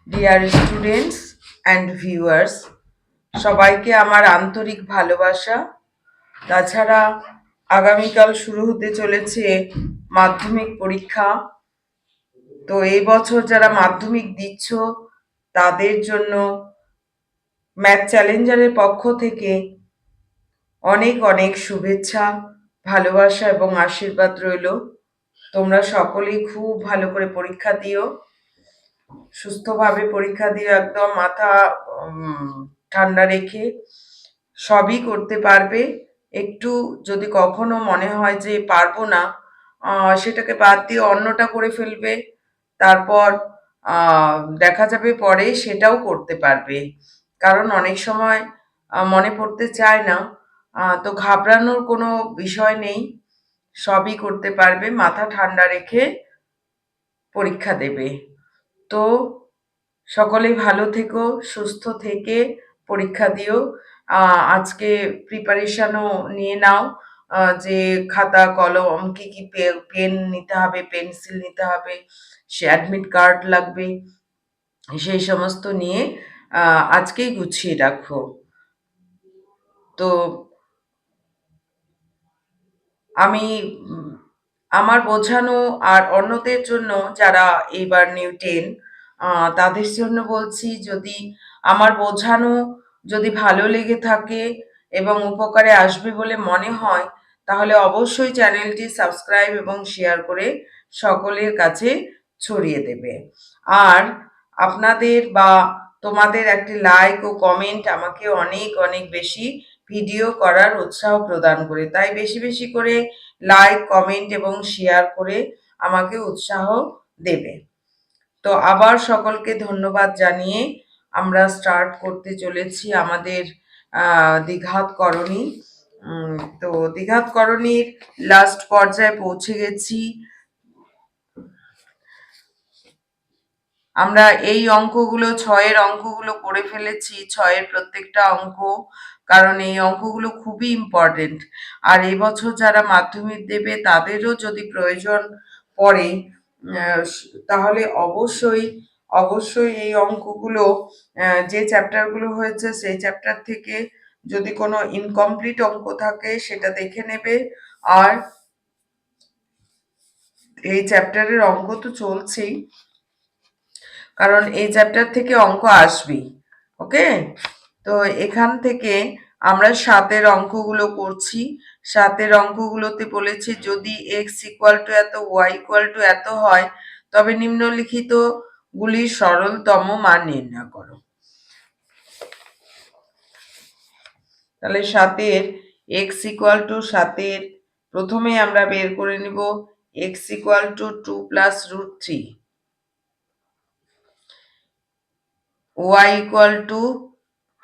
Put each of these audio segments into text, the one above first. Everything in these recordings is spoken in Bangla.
ডিয়ার স্টুডেন্টস অ্যান্ড ভিউয়ার্স, সবাইকে আমার আন্তরিক ভালোবাসা। তাছাড়া আগামীকাল শুরু হতে চলেছে মাধ্যমিক পরীক্ষা। তো এই বছর যারা মাধ্যমিক দিচ্ছ তাদের জন্য ম্যাথ চ্যালেঞ্জারের পক্ষ থেকে অনেক অনেক শুভেচ্ছা, ভালোবাসা এবং আশীর্বাদ রইল। তোমরা সকলেই খুব ভালো করে পরীক্ষা দিও, সুস্থভাবে পরীক্ষা দিও, একদম মাথা ঠান্ডা রেখে সবই করতে পারবে। একটু যদি কখনো মনে হয় যে পারবো না, সেটাকে বাদ দিয়ে অন্যটা করে ফেলবে। তারপর দেখা যাবে পরে সেটাও করতে পারবে। কারণ অনেক সময় মনে পড়তে চায় না, তো ঘাবড়ানোর কোনো বিষয় নেই। সবই করতে পারবে, মাথা ঠান্ডা রেখে পরীক্ষা দেবে। তো সকলেই ভালো থেকো, সুস্থ থেকে পরীক্ষা দিও। আজকে প্রিপারেশনও নিয়ে নাও, যে খাতা কলম কি কি পেন নিতে হবে, পেন্সিল নিতে হবে, সে অ্যাডমিট কার্ড লাগবে, সেই সমস্ত নিয়ে আজকেই গুছিয়ে রাখো। তো আমি আমার বোঝানো আর অন্যদের জন্য যারা এবার নিউ 10, তাদের জন্য বলছি, যদি আমার বোঝানো যদি ভালো লেগে থাকে এবং উপকারে আসবে বলে মনে হয়, তাহলে অবশ্যই চ্যানেলটি সাবস্ক্রাইব এবং শেয়ার করে সকলের কাছে ছড়িয়ে দেবে। আর আপনাদের বা তোমাদের একটি লাইক ও কমেন্ট আমাকে অনেক অনেক বেশি ভিডিও করার উৎসাহ প্রদান করে। তাই বেশি বেশি করে লাইক, কমেন্ট এবং শেয়ার করে আমাকে উৎসাহ দেবে। তো আবার সকলকে ধন্যবাদ জানিয়ে আমরা স্টার্ট করতে চলেছি আমাদের দ্বিঘাত করণী। তো দ্বিঘাত করণীর লাস্ট পর্যায়ে পৌঁছে গেছি। আমরা এই অঙ্কগুলো, ছয়ের অঙ্কগুলো করে ফেলেছি, ছয়ের প্রত্যেকটা অঙ্ক, কারণ এই অঙ্কগুলো খুবই ইম্পর্টেন্ট। আর এবছর যারা মাধ্যমিক দেবে তাদেরও যদি প্রয়োজন পড়ে, তাহলে অবশ্যই অবশ্যই এই অঙ্কগুলো, যে চ্যাপ্টারগুলো হয়েছে সেই চ্যাপ্টার থেকে যদি কোনো ইনকমপ্লিট অঙ্ক থাকে সেটা দেখে নেবে। আর এই চ্যাপ্টারের অঙ্ক তো চলছেই, কারণ এই চ্যাপ্টার থেকে অঙ্ক আসবেই। ওকে, তো এখান থেকে আমরা 7-এর অঙ্কগুলো করছি। 7-এর অঙ্কগুলোতে বলেছি যদি এক্স ইকুয়াল টু এত, ওয়াই ইকুয়াল টু এত হয়, তবে নিম্নলিখিত গুলির সরলতম মান নির্ণয় করো। তাহলে 7-এর এক্স ইকুয়াল টু, 7-এর প্রথমে আমরা বের করে নিব X equal to 2 plus root 3, y equal to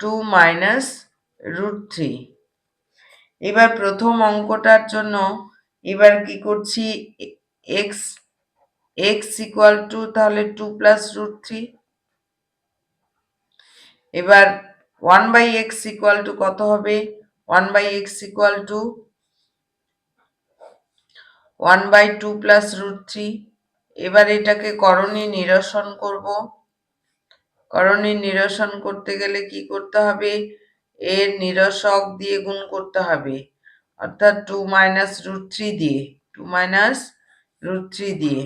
2 minus root 3। এবার প্রথম অঙ্কটার জন্য এবার কি করছি, x x equal to তাহলে 2 plus root 3। এবার 1 by x equal to কত হবে, 1 by x equal to 1 by 2 plus root 3। এবার এটাকে করণী নিরসন করব। করণী নিরসন করতে গেলে কি করতে হবে, এর নিরসক দিয়ে গুণ করতে হবে, অর্থাৎ 2 মাইনাস রুট 3 দিয়ে, 2 মাইনাস রুট 3 দিয়ে।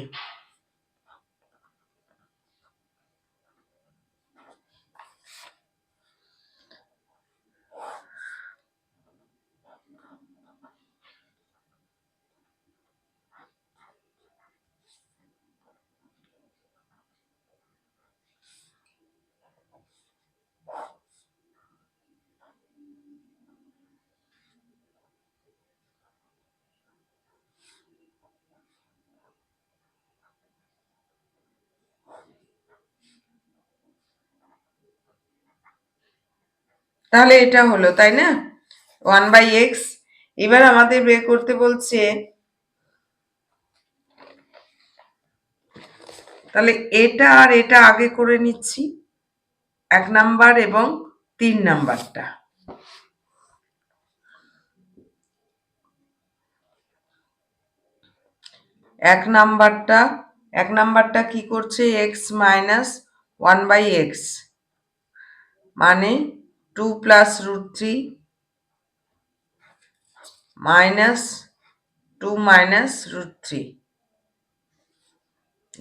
তাহলে এটা হলো, তাই না, 1 বাই এক্স। এবার আমাদের বের করতে বলছে, তাহলে এটা আর এটা আগে করে নিচ্ছি, 1 নাম্বার এবং 3 নাম্বারটা। এক নাম্বারটা কি করছে, এক্স মাইনাস 1/x মানে 2 plus root 3 minus 2 minus root 3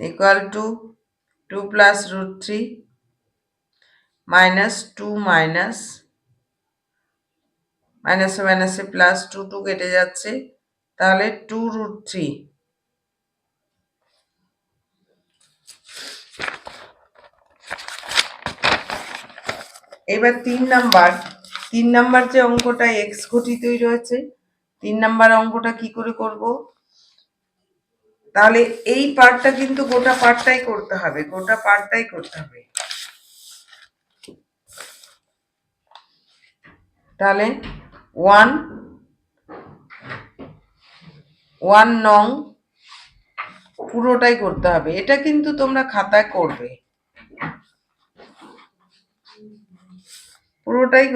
equal to 2 plus root 3 minus 2 minus মাইনাসে মাইনাসে প্লাস 2 কেটে যাচ্ছে, তাহলে 2 রুট 3। এবার 3 নাম্বার যে অঙ্কটা এক্স ঘটিতই রয়েছে, 3 নাম্বার অঙ্কটা কি করে করব? তাহলে এই পার্টটা কিন্তু গোটা পার্টটাই করতে হবে, তাহলে 1 নং পুরোটাই করতে হবে। এটা কিন্তু তোমরা খাতায় করবে, পুরোটাই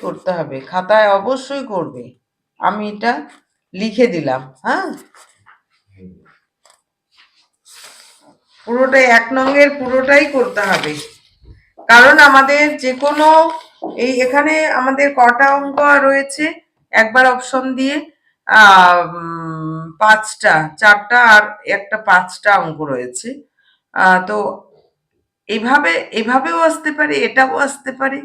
করতে হবে, খাতায় অবশ্যই করবে। আমি এটা লিখে দিলাম, হ্যাঁ, পুরোটাই 1 নংয়ের পুরোটাই করতে হবে। কারণ আমাদের যে কোনো এখানে আমাদের কটা অঙ্ক রয়েছে, একবার অপশন দিয়ে 5টা, 4টা আর একটা 5টা অঙ্ক রয়েছে। তো এভাবেও আসতে পারে, এটাও আসতে পারে,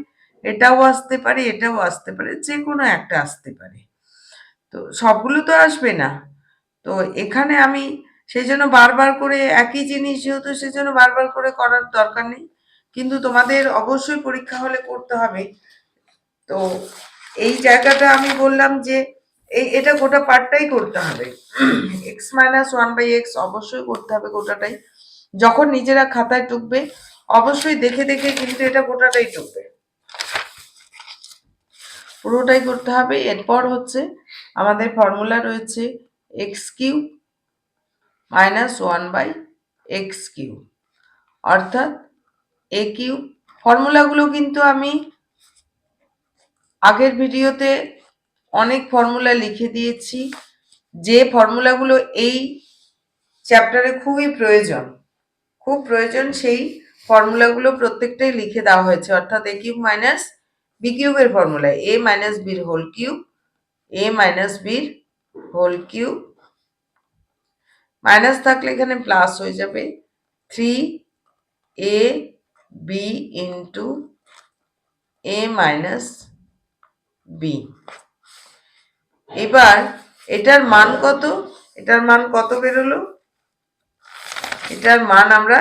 এটাও আসতে পারে, এটাও আসতে পারে, যে কোনো একটা আসতে পারে। তো সবগুলো তো আসবে না। তো এখানে আমি সেই জন্য বারবার করে একই জিনিস যেহেতু, সেজন্য বারবার করে করার দরকার নেই, কিন্তু তোমাদের অবশ্যই পরীক্ষা হলে করতে হবে। তো এই জায়গাটা আমি বললাম যে এটা গোটা পার্টটাই করতে হবে। x মাইনাস 1/x অবশ্যই করতে হবে গোটাটাই। যখন নিজেরা খাতায় টুকবে অবশ্যই দেখে দেখে কিন্তু এটা গোটাটাই টুকবে, পুরোটাই করতে হবে। এরপর হচ্ছে আমাদের ফর্মুলা রয়েছে x³ মাইনাস 1/x³ অর্থাৎ a³ ফর্মুলাগুলো কিন্তু আমি আগের ভিডিওতে অনেক ফর্মুলা লিখে দিয়েছি, যে ফর্মুলাগুলো এই চ্যাপ্টারে খুব প্রয়োজন, সেই ফর্মুলাগুলো প্রত্যেকটাই লিখে দেওয়া হয়েছে। অর্থাৎ a³ মাইনাস b³ এর ফর্মুলা a মাইনাস বির হোল কিউব, মাইনাস থাকলে এখানে প্লাস হয়ে যাবে 3ab into a minus B. এবার এটার মান কত বেরোলো? এটার মান আমরা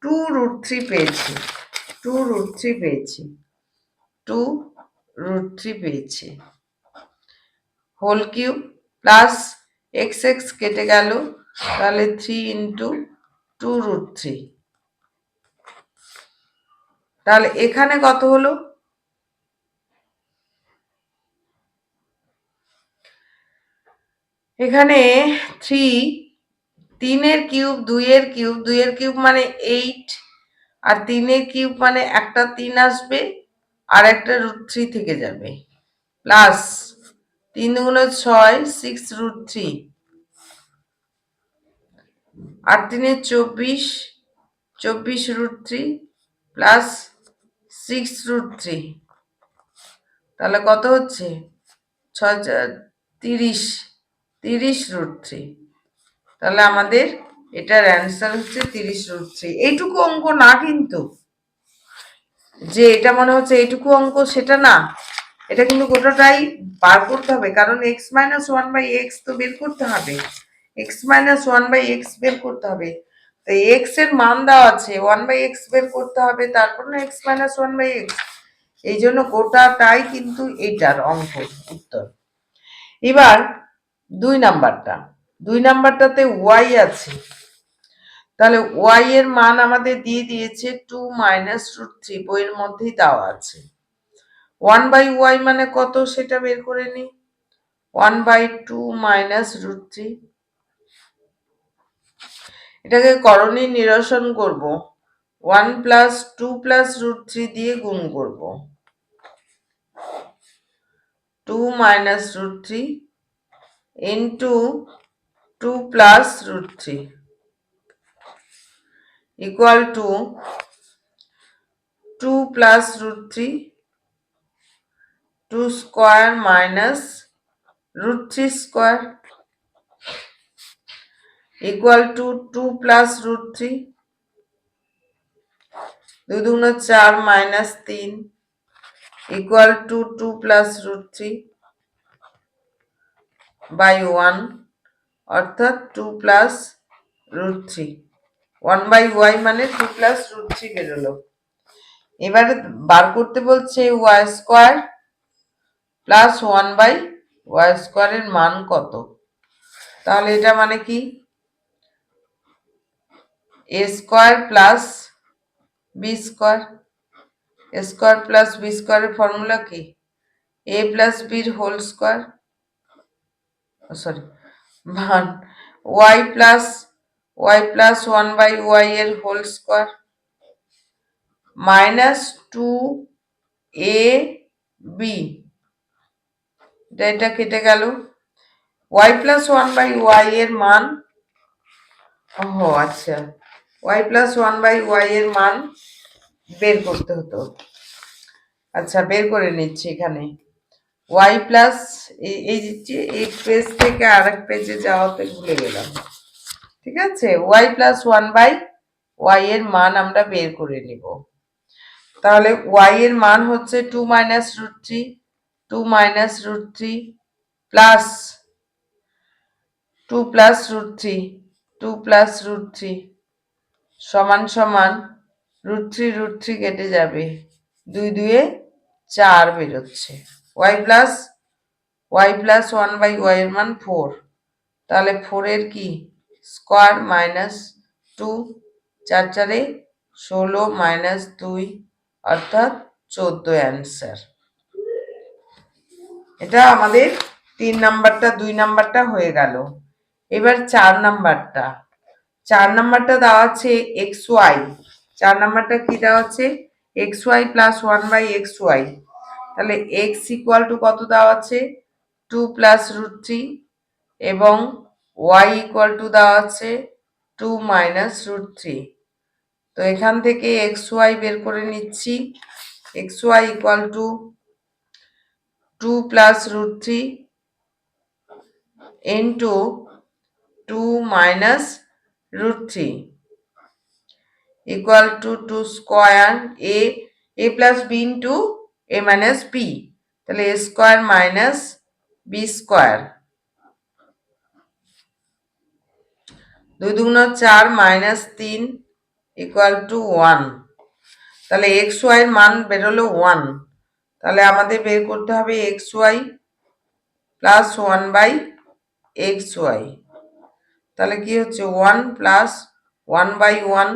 2√3 পেয়েছি, 2√3 পেয়েছি। হোল কিউব প্লাস x কেটে গেল, তাহলে 3 ইন্টু 2√3। তাহলে এখানে কত হলো? এখানে 3 কিউব 2 কিউব মানে 8, আর 3 কিউব মানে একটা 3 আসবে আর একটা √3 থেকে যাবে, প্লাস 3 গুণ 6 6√3 আর 3 24√3 প্লাস 6√3, তাহলে কত হচ্ছে? 30√3। তাহলে আমাদের এটার অ্যান্সার হচ্ছে 30√3। এইটুকু অঙ্ক না, কিন্তু যে এটা মনে হচ্ছে এইটুকু অঙ্ক সেটা না, এটা কিন্তু গোটাটাই বার করতে হবে। কারণ x মাইনাস 1/x তো বের করতে হবে, x মাইনাস 1/x বের করতে হবে। তো x এর মান দেওয়া আছে, 1/x বের করতে হবে, তারপর না x মাইনাস 1/x। এই জন্য গোটাটাই কিন্তু এটার অঙ্ক উত্তর। এবার 2 নাম্বারটাতে y আছে, তাহলে y এর মান আমাদের দিয়ে দিয়েছে 2 মাইনাস √3, বইয়ের মধ্যেই দেওয়া আছে। 1/y মানে কত সেটা বের করে নি, 1/2 মাইনাস √3। এটাকে করণী নিরসন করব, 1 প্লাস 2 প্লাস √3 দিয়ে গুণ করব, 2 minus √3 into 2 plus √3। Equal to 2 plus root three 2 square minus root three square equal to 2 plus root three 2 দুগুণ 4 minus 3 equal to 2 plus root three by 1 অর্থাৎ 2 plus root three 1 by Y মানে 2 প্লাস রুট থ্রি বেরোলো। এবারে বার করতে বলছে Y square plus 1 by Y স্কোয়ারের মান কত। তাহলে এটা মানে কি A square plus B square, A square plus B স্কোয়ারের ফর্মুলা কি এ প্লাস বির হোল স্কোয়ার, সরি মান ওয়াই প্লাস 1 বাই ওয়াই এর whole square minus 2 A B, এটা কেটে গেল। ওয়াই প্লাস 1 বাই ওয়াই এর মান, ও আচ্ছা, ওয়াই প্লাস 1 বাই ওয়াই এর মান বের করতে হতো। আচ্ছা বের করে নিচ্ছি এখানে ওয়াই প্লাস এই পেজ থেকে আরেক পেজে যাওয়াতে ভুলে গেলাম। ঠিক আছে, ওয়াই প্লাস 1 বাই ওয়াই এর মান আমরা বের করে নিব। তাহলে ওয়াই এর মান হচ্ছে 2 minus root three 2 minus root three plus 2 plus root three 2 plus root three সমান সমান রুট থ্রি কেটে যাবে, 2 2 4 বেরোচ্ছে। ওয়াই প্লাস 1 বাই ওয়াই এর মান 4, তাহলে 4 এর কি স্কোয়ার মাইনাস 2 4 4 16 মাইনাস 2 অর্থাৎ 14 অ্যান্সার। এটা আমাদের 3 নাম্বারটা 2 নাম্বারটা হয়ে গেল। এবার 4 নাম্বারটা দেওয়া আছে এক্স ওয়াই। 4 নাম্বারটা কি দেওয়া আছে x y plus 1 by x y. তাহলে এক্স ইকুয়াল টু কত দেওয়া আছে 2 প্লাস রুট থ্রি এবং ওয়াই ইকুয়াল টু দেওয়া আছে 2 মাইনাস রুট থ্রি। তো এখান থেকে এক্স ওয়াই বের করে নিচ্ছি। X y equal to 2 plus root three into 2 minus root three equal to 2 square a plus b into a minus b, তাহলে a square minus b square 2 দুগুণ 4 মাইনাস 3 equal to 1। তাহলে এক্স ওয়াই এর মান বেরোলো 1। তাহলে আমাদের বের করতে হবে x y plus 1 by x y. তাহলে কি হচ্ছে 1 প্লাস 1 বাই 1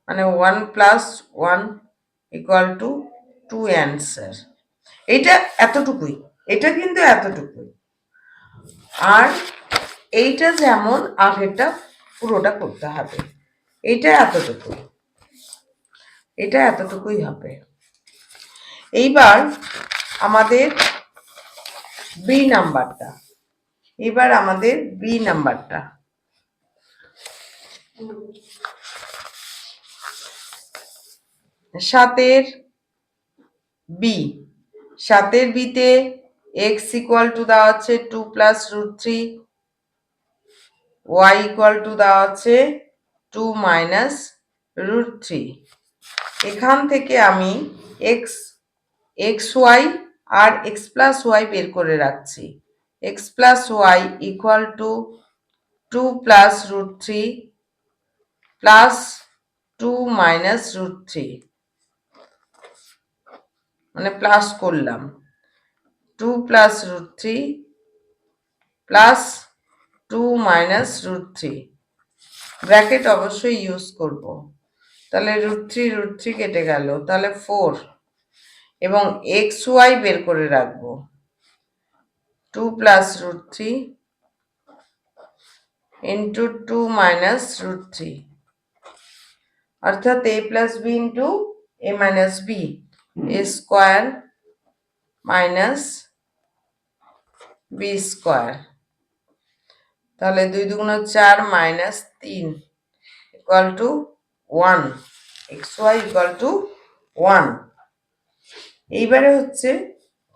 মানে 1 প্লাস 1 ইকুয়াল টু 2 অ্যান্সার। এইটা এতটুকুই, এটা কিন্তু এতটুকুই। আর এইটা যেমন আগেরটা পুরোটা করতে হবে। এটা এতটুকুই হবে। এইবার আমাদের বি নাম্বারটা, সাতের বিতে এক্স ইকুয়াল টু দেওয়া আছে 2 plus root three, y equal to দেওয়া আছে 2 মাইনাস রুট থ্রি। এখান থেকে আমি এক্স ওয়াই আর এক্স প্লাস ওয়াই বের করে রাখছি। X plus y equal to 2 plus root three plus 2 minus root three, মানে প্লাস করলাম 2 plus root three plus 2 minus root three, bracket অবশ্যই ইউজ করব। তাহলে রুট থ্রি কেটে গেল, তাহলে 4 এবং এক্স ওয়াই বের করে রাখবো 2 plus root three into 2 minus root three অর্থাৎ a plus b into a minus b, a square minus b square. তাহলে 2 দুগুণ 4 minus 3 equal to one, x y equal to one. এইবারে হচ্ছে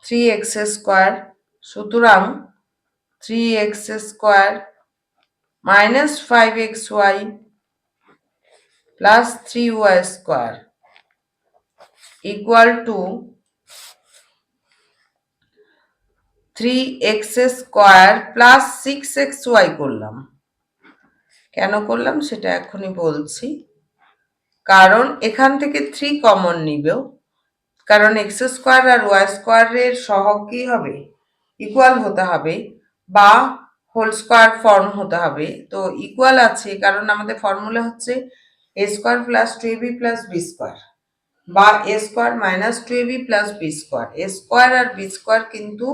3x² সুতরাং 3x² minus 5xy plus 3y² equal to 3x² plus 6xy করলাম। কেন করলাম সেটা এখনই বলছি, কারণ এখান থেকে 3 কমন নিবেও, কারণ x² আর y² এর সহগ কি হবে, ইকুয়াল হতে হবে বা হোল স্কোয়ার ফর্ম হতে হবে। তো ইকুয়াল আছে কারণ আমাদের ফর্মুলা হচ্ছে a² plus 2ab plus b² বা a² minus 2ab plus b²। a² আর b² কিন্তু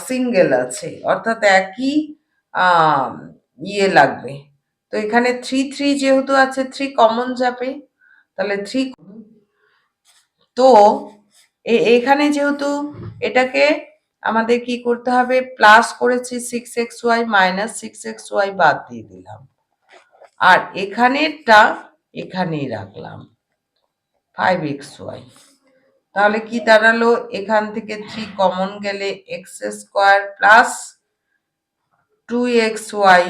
সিঙ্গেল আছে, অর্থাৎ একই ইয়ে লাগবে। তো এখানে 3 যেহেতু আছে 3 কমন যাবে, তাহলে 3। তো এখানে যেহেতু এটাকে আমাদের কি করতে হবে, প্লাস করেছি 6xy মাইনাস 6xy বাদ দিয়ে দিলাম, আর এখানেরটা এখানেই রাখলাম 5xy। তাহলে কি দাঁড়ালো, এখান থেকে 3 কমন গেলে x² plus 2xy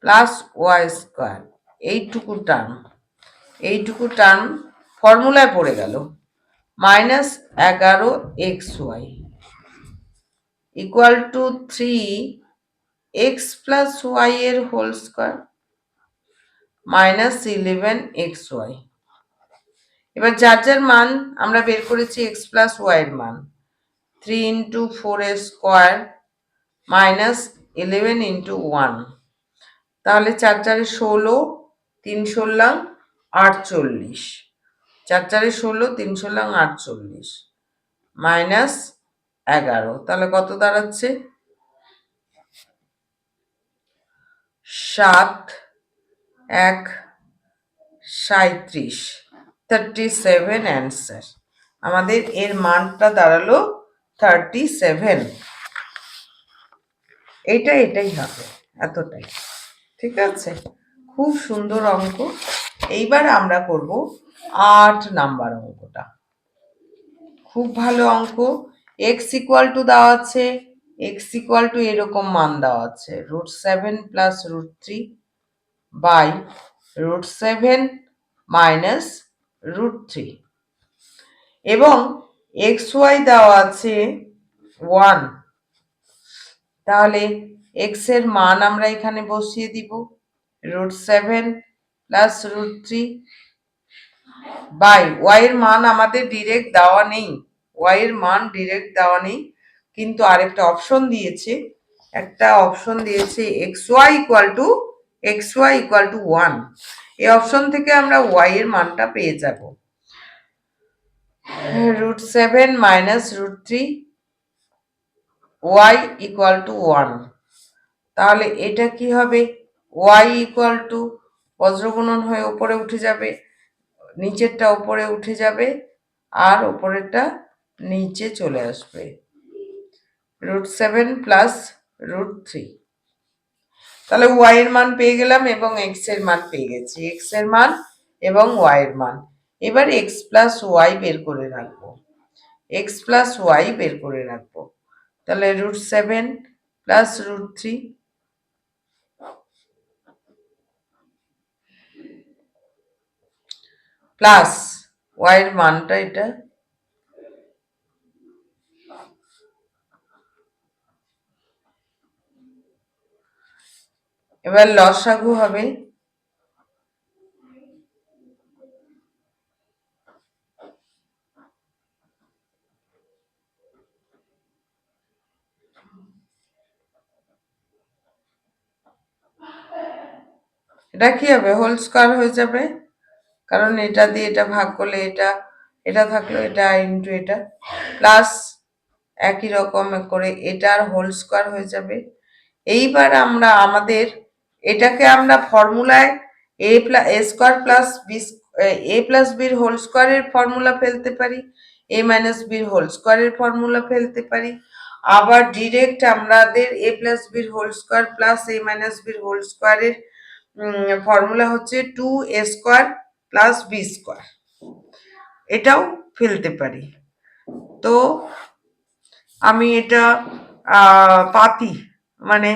plus y², এইটুকু টার্ম ফর্মুলায় পড়ে গেল, minus 11xy equal to 3x plus y এর হোল স্কোয়ার মাইনাস 11xy। এবার যার যার মান আমরা বের করেছি x প্লাস y এর মান, 3 ইন্টু 4a² মাইনাস 11 ইন্টু 1, তাহলে 4 4 16, 3 16 48, 4 4 16, 3 16 48 মাইনাস 11, তাহলে কত দাঁড়াচ্ছে 7 1 37, 37 অ্যান্সার। আমাদের এর মানটা দাঁড়ালো 37। এটাই হবে, এতটাই। ঠিক আছে, খুব সুন্দর অঙ্ক। এইবার আমরা করব 8 নাম্বার অঙ্কটা। খুব ভালো অঙ্ক। এক্স ইকুয়াল টু দেওয়া আছে, এক্স ইকুয়াল টু এরকম মান দেওয়া আছে √7 প্লাস √3 বাই √7 মাইনাস √3, এবং এক্স ওয়াই দেওয়া আছে 1। তাহলে এক্স এর মান আমরা এখানে বসিয়ে দিব √7 প্লাস √3 বাই ওয়াই এর মান আমাদের ডিরেক্ট দেওয়া নেই, ওয়াই এর মান ডিরেক্ট দেওয়া নেই, কিন্তু আরেকটা অপশন দিয়েছে, xy ইকুয়াল টু 1। এই অপশন থেকে আমরা ওয়াই এর মানটা পেয়ে যাব √7 মাইনাস √3 ওয়াই ইকুয়াল টু 1। তাহলে এটা কি হবে, ওয়াই ইকুয়াল টু বজ্রগুণন হয়ে উপরে উঠে যাবে, নিচেরটা উপরে উঠে যাবে আর উপরেরটা নিচে চলে আসবে, √7 প্লাস √3। তাহলে ওয়াই এর মান পেয়ে গেলাম এবং এক্স এর মান পেয়ে গেছি, এক্স এর মান এবং ওয়াই এর মান। এবার এক্স প্লাস ওয়াই বের করে রাখবো, এক্স প্লাস ওয়াই বের করে রাখবো। তাহলে √7 প্লাস √3 প্লাস ওয়াই এর মানটা এটা, এবার লসাগু হবে এটা কি হবে, হোল স্কোয়ার হয়ে যাবে, কারণ এটা দিয়ে এটা ভাগ করলে এটা থাকলো, এটা ইন্টু এটা প্লাস একই রকম করে এটার হোল স্কোয়ার হয়ে যাবে। এইবার আমরা আমাদের এটাকে আমরা ফর্মুলায় a² plus b, a plus বির হোল স্কোয়ারের ফর্মুলা ফেলতে পারি, a মাইনাস বির হোল স্কোয়ারের ফর্মুলা ফেলতে পারি, আবার ডিরেক্ট আমাদের a প্লাস বির whole square plus a minus বির হোল স্কোয়ারের ফর্মুলা হচ্ছে 2a² + b², এটাও ফেলতে পারি। তো আমি এটা পাতি মানে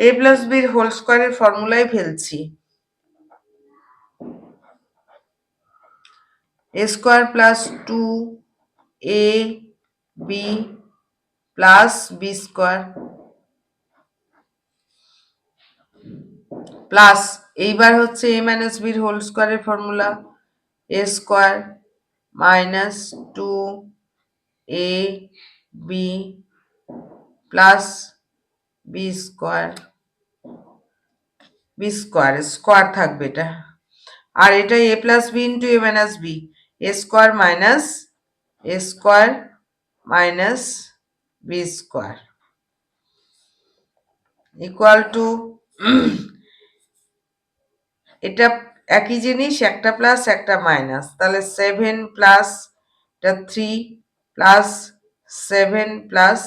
a + b² এর ফর্মুলায় ফেলছি। a² + 2ab + b² প্লাস এইবার হচ্ছে a - b² এর formula a² - 2ab + b² square থাকবে এটা, আর এটা a + b × a - b, a² - b² equal to এটা একই জিনিস, একটা প্লাস একটা মাইনাস, তাহলে 7 প্লাস 3 প্লাস 7 প্লাস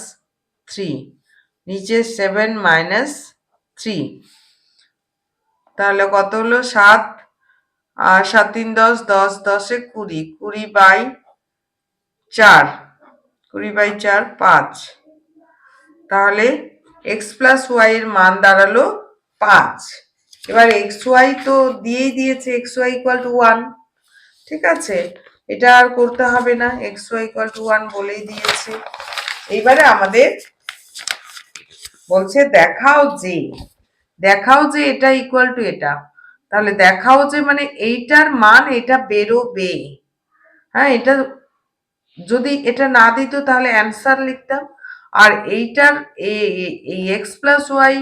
3, নিচে 7 - 3, তাহলে কত হলো 7, আর 7 × 3 = 10, 10 × 10 = 20, 20/4, 20/4 5, তাহলে x + y এর মান দাঁড়ালো 5। এবার xy তো দিয়েই দিয়েছে, xy = 1, ঠিক আছে, এটা আর করতে হবে না, xy = 1 বলেই দিয়েছে। এইবারে আমাদের বলছে দেখাও যে এটা ইকুয়াল টু এটা, তাহলে দেখাও যে মানে এইটার মান এটা বেরোবে। হ্যাঁ, এটা যদি এটা না দিত তাহলে অ্যান্সার লিখতাম, আর এইটার এই x + y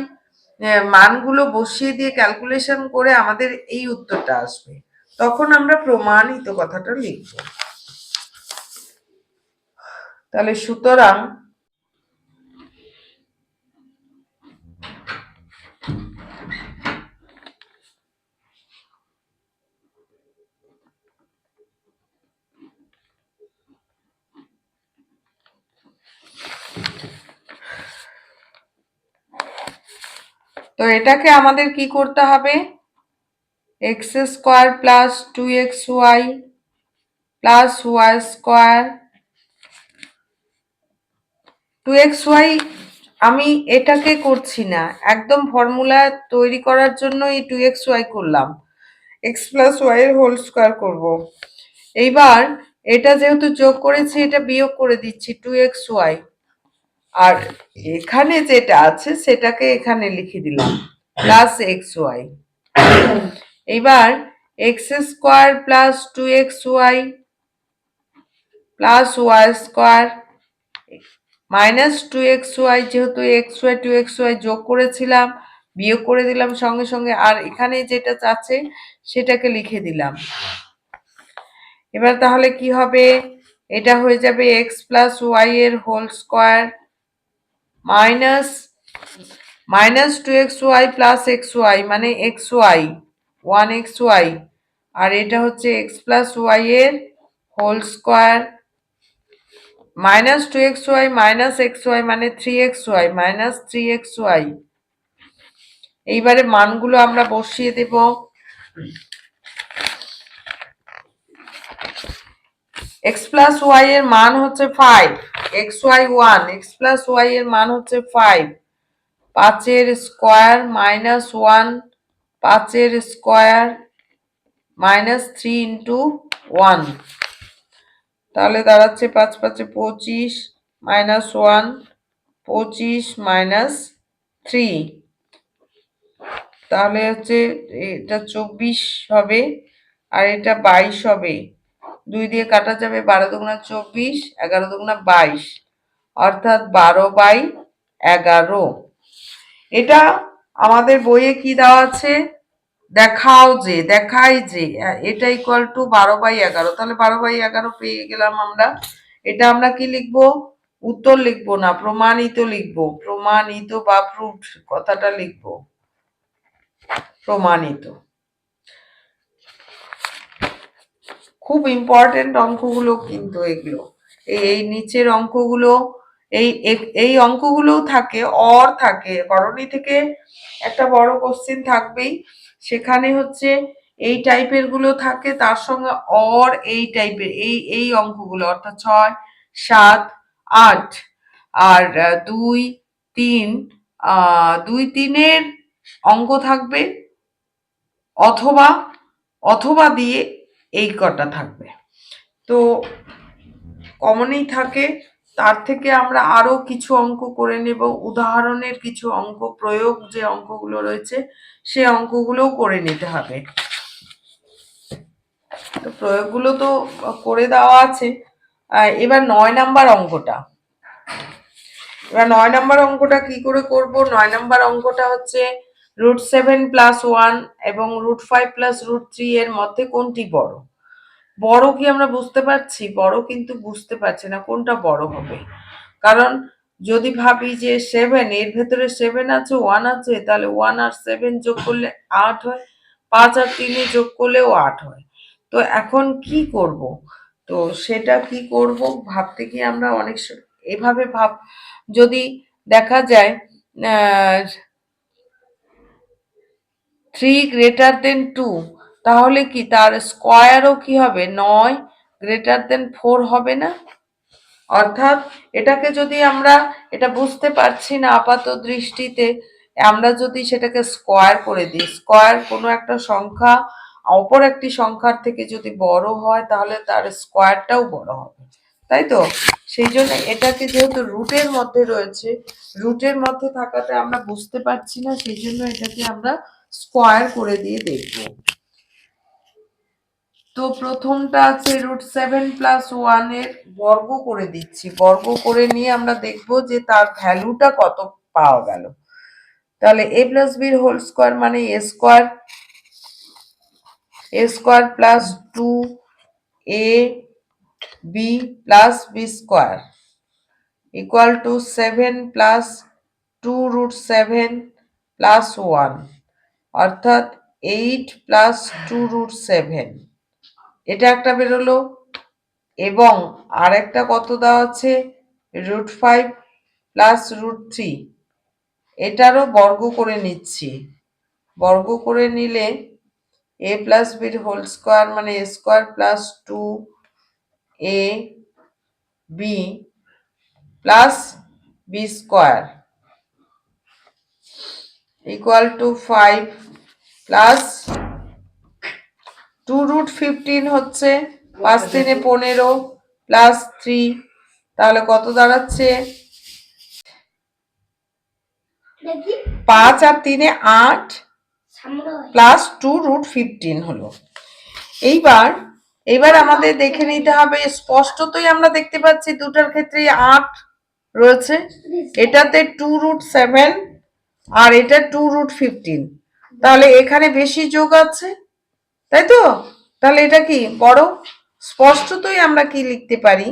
মানগুলো বসিয়ে দিয়ে ক্যালকুলেশন করে আমাদের এই উত্তরটা আসবে, তখন আমরা প্রমাণিত কথাটা লিখব। তাহলে সুতরাং তো এটাকে আমাদের কি করতে হবে, x² + 2xy + y², 2xy আমি এটাকে করছি না, একদম ফর্মুলা তৈরি করার জন্য এই 2xy করলাম, x + y এর হোল স্কয়ার করব। এইবার এটা যেহেতু যোগ করেছি এটা বিয়োগ করে দিচ্ছি 2xy, আর এখানে যেটা আছে সেটাকে এখানে লিখে দিলাম +xy। এইবার x² + 2xy + y² -2xy, যেহেতু xy 2xy যোগ করেছিলাম বিয়োগ করে দিলাম সঙ্গে সঙ্গে, আর এখানে যেটা আছে সেটাকে লিখে দিলাম। এবার তাহলে কি হবে, এটা হয়ে যাবে x + y এর হোল স্কয়ার -2xy + xy মানে xy 1xy, আর এটা হচ্ছে x + y এর হোল স্কয়ার -2xy xy মানে 3xy -3xy। এইবারে মানগুলো আমরা বসিয়ে দেব। x + y এর মান হচ্ছে 5, xy 1, x + y এর মান হচ্ছে 5, 5 এর স্কয়ার -1, 5 এর স্কয়ার -3 × 1, তাহলে দাঁড়াচ্ছে 5 × 5 = 25, -1 25 -3, তাহলে হচ্ছে এটা 24 হবে আর এটা 22 হবে, 2 দিয়ে কাটা যাবে, 12 × 2 = 24, 11 × 2 = 22, অর্থাৎ 12/11। এটা আমাদের বইয়ে কি দেওয়া আছে, দেখাই যে এটা ইকুয়াল টু 12/11, তাহলে 12/11 পেয়ে গেলাম আমরা। এটা আমরা কি লিখবো, উত্তর লিখবো না, প্রমাণিত লিখবো, প্রমাণিত বা প্রুফড কথাটা লিখবো, প্রমাণিত। খুব ইম্পর্টেন্ট অঙ্কগুলো কিন্তু এগুলো, এই নিচের অঙ্কগুলো, এই অঙ্কগুলোও থাকে, থাকে করণী থেকে একটা বড় কোশ্চেন থাকবেই, সেখানে হচ্ছে এই টাইপের গুলো থাকে, তার সঙ্গে অর এই টাইপের এই অঙ্কগুলো, অর্থাৎ 6, 7, 8 আর 2, 3, 2, 3-এর অঙ্ক থাকবে, অথবা অথবা দিয়ে এই কটা থাকবে। তো কমনই থাকে। তার থেকে আমরা আরো কিছু অঙ্ক করে নেব, উদাহরণের কিছু অঙ্ক, প্রয়োগ যে অঙ্কগুলো রয়েছে সে অঙ্কগুলোও করে নিতে হবে। তো প্রয়োগগুলো তো করে দেওয়া আছে। এবার 9 নাম্বার অঙ্কটা, কি করে করব? 9 নাম্বার অঙ্কটা হচ্ছে √7 + 1 এবং √5 + √3 এর মধ্যে কোনটি বড়? বড় কি আমরা বুঝতে পারছি? বড় কিন্তু বুঝতে পারছি না কোনটা বড় হবে। কারণ যদি ভাবি যে 7, এর ভেতরে 7 আছে, 1 আছে, তাহলে 1 আর 7 যোগ করলে 8 হয়, 5 আর 3 যোগ করলেও 8 হয়। তো এখন কি করব? তো সেটা কি করব ভাবতে গিয়ে আমরা অনেক এভাবে যদি দেখা যায় 3 > 2, তাহলে কি তার স্কোয়ারও কি হবে? 9 > 4 হবে না? অর্থাৎ এটাকে যদি আমরা, এটা বুঝতে পারছি না আপাত দৃষ্টিতে, আমরা যদি সেটাকে স্কোয়ার করে দিই, স্কোয়ার কোনো একটা সংখ্যা অপর একটি সংখ্যার থেকে যদি বড় হয় তাহলে তার স্কোয়ারটাও বড় হবে, তাই তো? সেই জন্য এটাকে যেহেতু রুটের মধ্যে রয়েছে, রুটের মধ্যে থাকাতে আমরা বুঝতে পারছি না, সেই জন্য এটাকে আমরা স্কোয়ার করে দিয়ে দেখব। তো প্রথমটা আছে √7 + 1 এর বর্গ করে দিচ্ছি, বর্গ করে নিয়ে আমরা দেখব যে তার ভ্যালুটা কত পাওয়া গেল। তাহলে a + b এর হোল স্কোয়ার মানে a square + 2ab + b square = 7 + 2√7 + 1, অর্থাৎ 8 + 2√7, এটা একটা বেরোলো। এবং আরেকটা কত দেওয়া আছে? √5 + √3, এটারও বর্গ করে নিচ্ছি। বর্গ করে নিলে a + b এর হোল স্কোয়ার মানে a square + 2ab + b square = 5 + 2√15 হচ্ছে 5 × 3 = 15 + 3, তাহলে কত দাঁড়াচ্ছে? 5 আর 3 8 + 2√15 হলো। এইবার আমাদের দেখে নিতে হবে, স্পষ্টতই আমরা দেখতে পাচ্ছি দুটার ক্ষেত্রেই 8 রয়েছে, এটাতে 2√7 আর এটা 2√15, তাহলে এখানে বেশি যোগ আছে, তাই তো? তাহলে এটা কি বড়? স্পষ্টতই আমরা কি লিখতে পারি?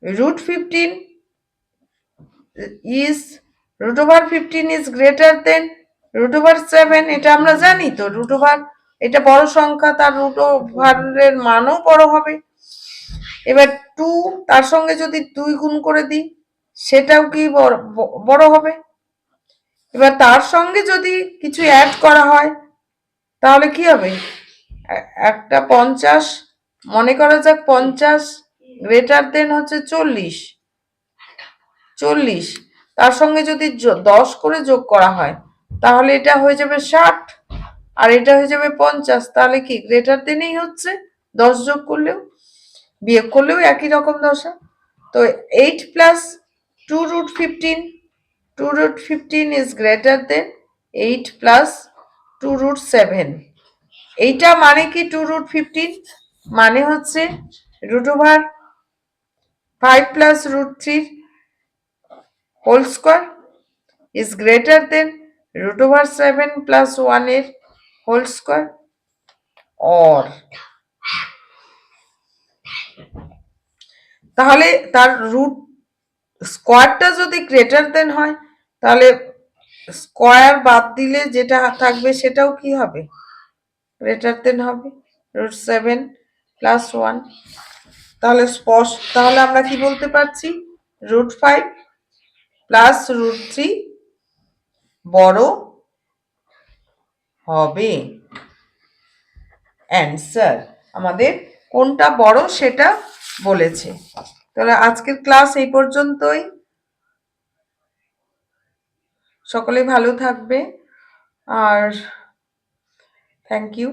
√15 is √15 is greater than √7, এটা আমরা জানি তো। এটা বড় সংখ্যা, তার √এর মানও বড় হবে। এবার 2 তার সঙ্গে যদি 2 গুণ করে দিই সেটাও কি বড় হবে। এবার তার সঙ্গে যদি কিছু অ্যাড করা হয় তাহলে কি হবে? একটা 50, মনে করা যাক 50 > হচ্ছে 40, তার সঙ্গে যদি 10 করে যোগ করা হয় তাহলে এটা হয়ে যাবে 60 আর এটা হয়ে যাবে 50, তাহলে কি গ্রেটার দেনই হচ্ছে। 10 যোগ করলেও বিয়োগ করলেও একই রকম দশা। তো 8 + 2√15 is greater than 8 + 2√7, এইটা মানে কি? 2√15 মানে হচ্ছে √5 + √3 whole square is greater than √7 + 1 এর হোল স্কোয়ার। অর তাহলে তার রুট স্কোয়ারটা যদি গ্রেটার দেন হয় তাহলে স্কোয়ার বাদ দিলে যেটা থাকবে সেটাও কি হবে? গ্রেটার দেন হবে, √7 + 1। তাহলে আমরা কি বলতে পারছি? √5 প্লাস √3 বড় হবে। অ্যান্সার আমাদের কোনটা বড় সেটা বলেছে। তাহলে আজকের ক্লাস এই পর্যন্তই। সকলে ভালো থাকবে আর থ্যাংক ইউ।